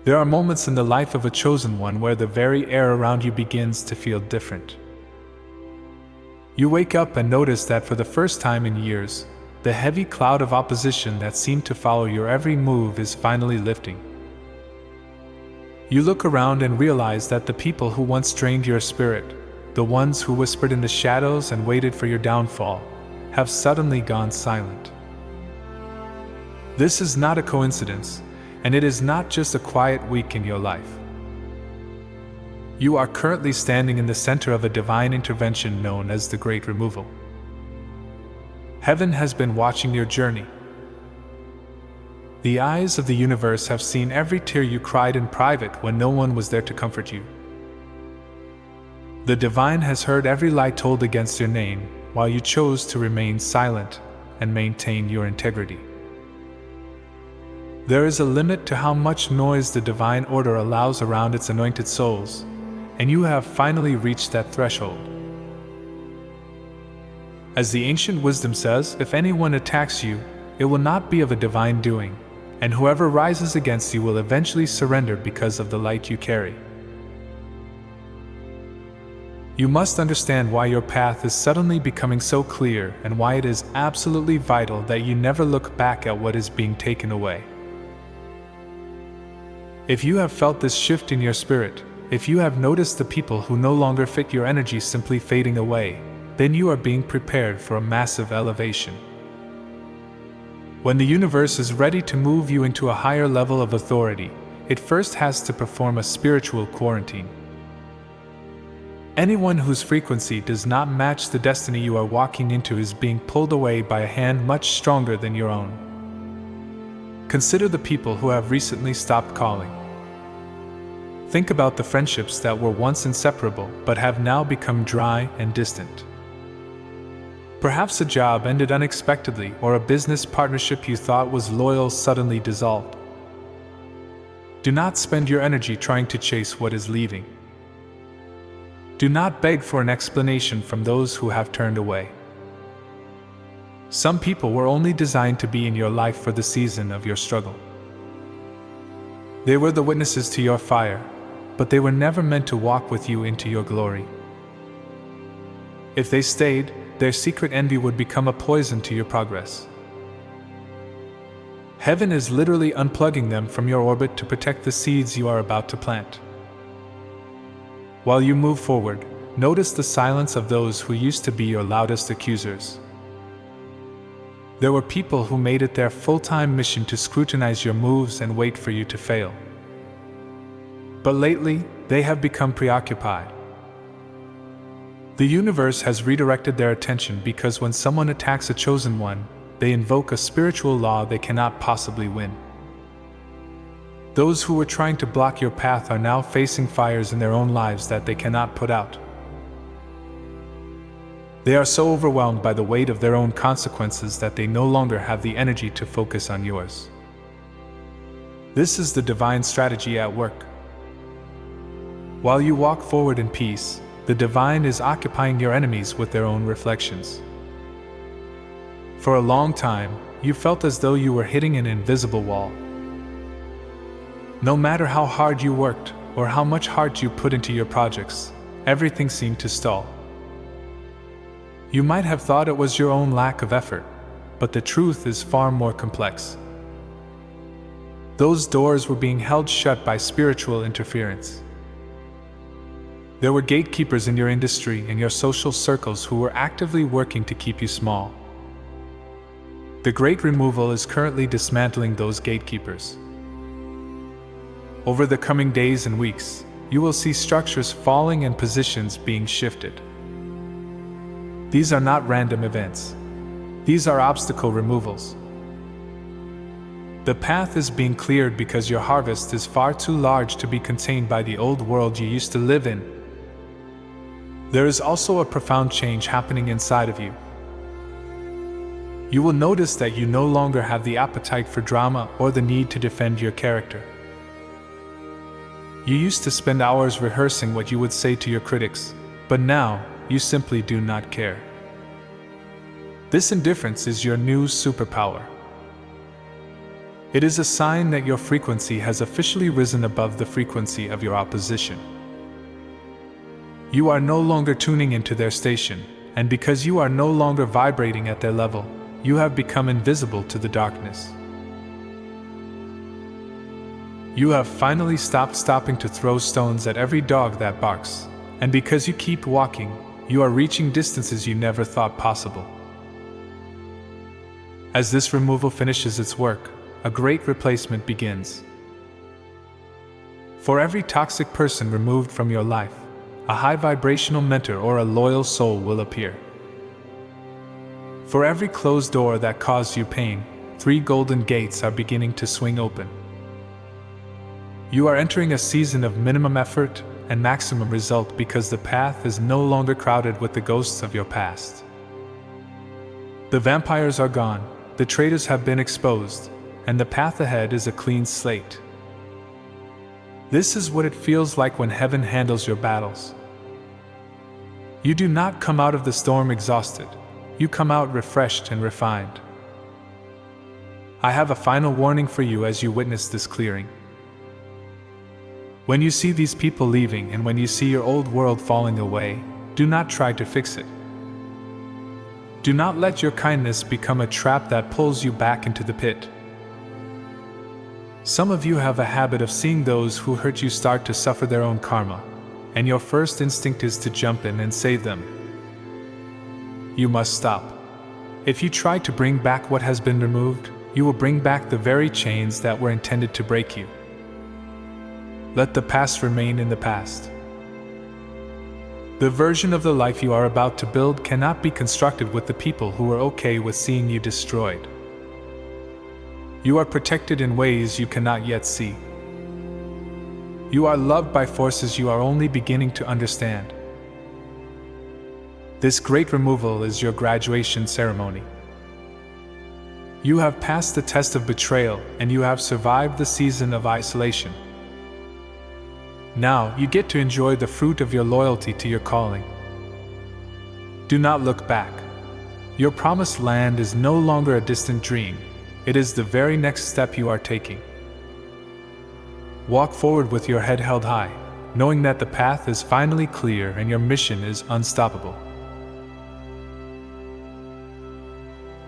There are moments in the life of a chosen one where the very air around you begins to feel different. You wake up and notice that for the first time in years, the heavy cloud of opposition that seemed to follow your every move is finally lifting. You look around and realize that the people who once drained your spirit, the ones who whispered in the shadows and waited for your downfall, have suddenly gone silent. This is not a coincidence, and it is not just a quiet week in your life. You are currently standing in the center of a divine intervention known as the Great Removal. Heaven has been watching your journey. The eyes of the universe have seen every tear you cried in private when no one was there to comfort you. The divine has heard every lie told against your name while you chose to remain silent and maintain your integrity. There is a limit to how much noise the divine order allows around its anointed souls, and you have finally reached that threshold. As the ancient wisdom says, if anyone attacks you, it will not be of a divine doing, and whoever rises against you will eventually surrender because of the light you carry. You must understand why your path is suddenly becoming so clear and why it is absolutely vital that you never look back at what is being taken away. If you have felt this shift in your spirit, if you have noticed the people who no longer fit your energy simply fading away, then you are being prepared for a massive elevation. When the universe is ready to move you into a higher level of authority, it first has to perform a spiritual quarantine. Anyone whose frequency does not match the destiny you are walking into is being pulled away by a hand much stronger than your own. Consider the people who have recently stopped calling. Think about the friendships that were once inseparable but have now become dry and distant. Perhaps a job ended unexpectedly, or a business partnership you thought was loyal suddenly dissolved. Do not spend your energy trying to chase what is leaving. Do not beg for an explanation from those who have turned away. Some people were only designed to be in your life for the season of your struggle. They were the witnesses to your fire, but they were never meant to walk with you into your glory. If they stayed, their secret envy would become a poison to your progress. Heaven is literally unplugging them from your orbit to protect the seeds you are about to plant. While you move forward, notice the silence of those who used to be your loudest accusers. There were people who made it their full-time mission to scrutinize your moves and wait for you to fail. But lately, they have become preoccupied. The universe has redirected their attention because when someone attacks a chosen one, they invoke a spiritual law they cannot possibly win. Those who were trying to block your path are now facing fires in their own lives that they cannot put out. They are so overwhelmed by the weight of their own consequences that they no longer have the energy to focus on yours. This is the divine strategy at work. While you walk forward in peace, the divine is occupying your enemies with their own reflections. For a long time, you felt as though you were hitting an invisible wall. No matter how hard you worked or how much heart you put into your projects, everything seemed to stall. You might have thought it was your own lack of effort, but the truth is far more complex. Those doors were being held shut by spiritual interference. There were gatekeepers in your industry and your social circles who were actively working to keep you small. The Great Removal is currently dismantling those gatekeepers. Over the coming days and weeks, you will see structures falling and positions being shifted. These are not random events. These are obstacle removals. The path is being cleared because your harvest is far too large to be contained by the old world you used to live in. There is also a profound change happening inside of you. You will notice that you no longer have the appetite for drama or the need to defend your character. You used to spend hours rehearsing what you would say to your critics, but now you simply do not care. This indifference is your new superpower. It is a sign that your frequency has officially risen above the frequency of your opposition. You are no longer tuning into their station, and because you are no longer vibrating at their level, you have become invisible to the darkness. You have finally stopped stopping to throw stones at every dog that barks, and because you keep walking, you are reaching distances you never thought possible. As this removal finishes its work, a great replacement begins. For every toxic person removed from your life, a high vibrational mentor or a loyal soul will appear. For every closed door that caused you pain, 3 golden gates are beginning to swing open. You are entering a season of minimum effort and maximum result because the path is no longer crowded with the ghosts of your past. The vampires are gone, the traitors have been exposed, and the path ahead is a clean slate. This is what it feels like when heaven handles your battles. You do not come out of the storm exhausted, you come out refreshed and refined. I have a final warning for you as you witness this clearing. When you see these people leaving and when you see your old world falling away, do not try to fix it. Do not let your kindness become a trap that pulls you back into the pit. Some of you have a habit of seeing those who hurt you start to suffer their own karma, and your first instinct is to jump in and save them. You must stop. If you try to bring back what has been removed, you will bring back the very chains that were intended to break you. Let the past remain in the past. The version of the life you are about to build cannot be constructed with the people who are okay with seeing you destroyed. You are protected in ways you cannot yet see. You are loved by forces you are only beginning to understand. This great removal is your graduation ceremony. You have passed the test of betrayal and you have survived the season of isolation. Now you get to enjoy the fruit of your loyalty to your calling. Do not look back. Your promised land is no longer a distant dream. It is the very next step you are taking. Walk forward with your head held high, knowing that the path is finally clear and your mission is unstoppable.